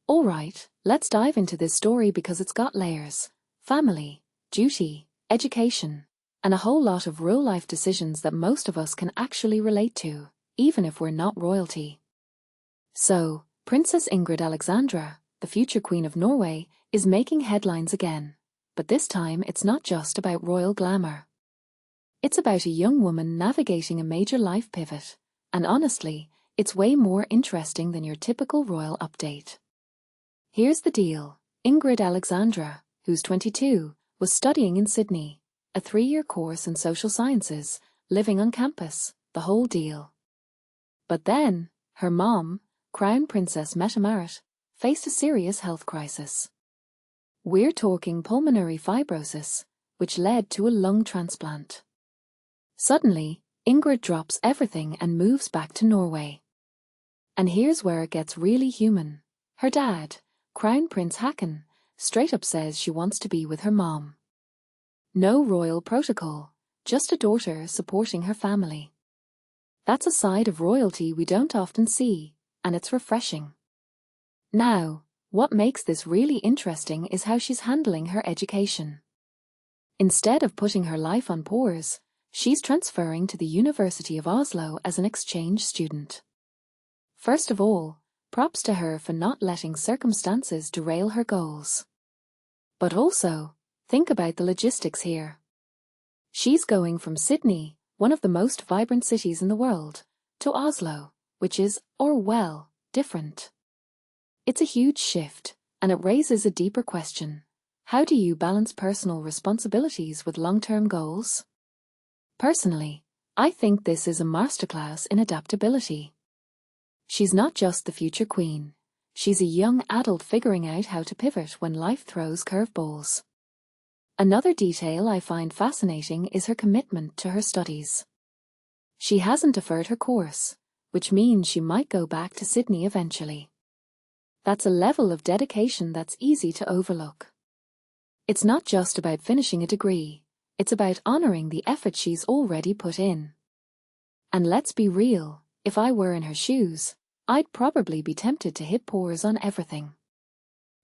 Alright, let's dive into this story because it's got layers: family, duty, education, and a whole lot of real-life decisions that most of us can actually relate to, even if we're not royalty. So, Princess Ingrid Alexandra, the future Queen of Norway, is making headlines again. But this time it's not just about royal glamour. It's about a young woman navigating a major life pivot, and honestly, it's way more interesting than your typical royal update. Here's the deal. Ingrid Alexandra, who's 22, was studying in Sydney, a 3-year course in social sciences, living on campus, the whole deal. But then, her mom, Crown Princess Mette-Marit, faced a serious health crisis. We're talking pulmonary fibrosis, which led to a lung transplant. Suddenly, Ingrid drops everything and moves back to Norway. And here's where it gets really human. Her dad, Crown Prince Haakon, straight up says she wants to be with her mom. No royal protocol, just a daughter supporting her family. That's a side of royalty we don't often see, and it's refreshing. Now, what makes this really interesting is how she's handling her education. Instead of putting her life on pause, she's transferring to the University of Oslo as an exchange student. First of all, props to her for not letting circumstances derail her goals. But also, think about the logistics here. She's going from Sydney, one of the most vibrant cities in the world, to Oslo, which is, different. It's a huge shift, and it raises a deeper question. How do you balance personal responsibilities with long-term goals? Personally, I think this is a masterclass in adaptability. She's not just the future queen. She's a young adult figuring out how to pivot when life throws curveballs. Another detail I find fascinating is her commitment to her studies. She hasn't deferred her course, which means she might go back to Sydney eventually. That's a level of dedication that's easy to overlook. It's not just about finishing a degree, it's about honoring the effort she's already put in. And let's be real, if I were in her shoes, I'd probably be tempted to hit pause on everything.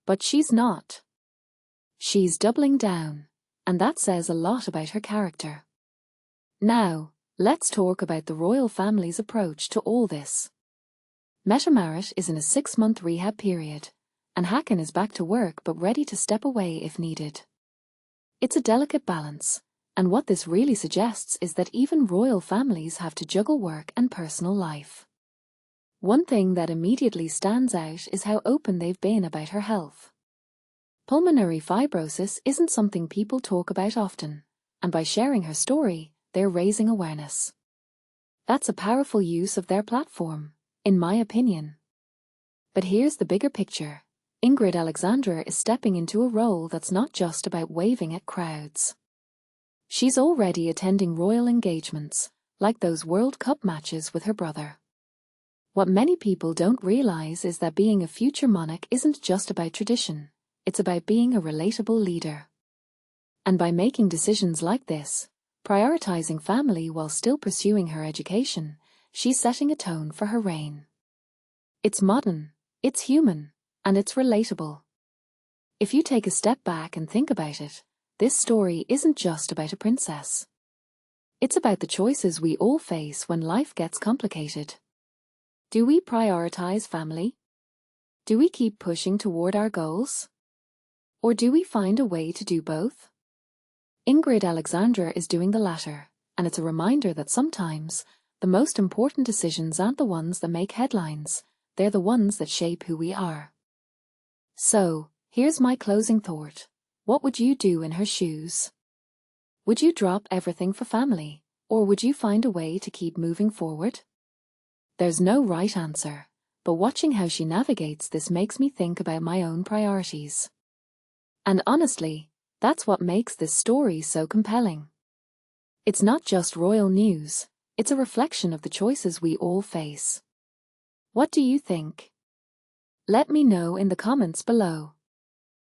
But she's not. She's doubling down, and that says a lot about her character. Now, let's talk about the royal family's approach to all this. Mette-Marit is in a 6-month rehab period, and Haakon is back to work but ready to step away if needed. It's a delicate balance, and what this really suggests is that even royal families have to juggle work and personal life. One thing that immediately stands out is how open they've been about her health. Pulmonary fibrosis isn't something people talk about often, and by sharing her story, they're raising awareness. That's a powerful use of their platform, in my opinion. But here's the bigger picture. Ingrid Alexandra is stepping into a role that's not just about waving at crowds. She's already attending royal engagements, like those World Cup matches with her brother. What many people don't realize is that being a future monarch isn't just about tradition, it's about being a relatable leader. And by making decisions like this, prioritizing family while still pursuing her education, she's setting a tone for her reign. It's modern, it's human, and it's relatable. If you take a step back and think about it, this story isn't just about a princess. It's about the choices we all face when life gets complicated. Do we prioritize family? Do we keep pushing toward our goals? Or do we find a way to do both? Ingrid Alexandra is doing the latter, and it's a reminder that sometimes the most important decisions aren't the ones that make headlines, they're the ones that shape who we are. So, here's my closing thought. What would you do in her shoes? Would you drop everything for family, or would you find a way to keep moving forward? There's no right answer, but watching how she navigates this makes me think about my own priorities. And honestly, that's what makes this story so compelling. It's not just royal news, it's a reflection of the choices we all face. What do you think? Let me know in the comments below.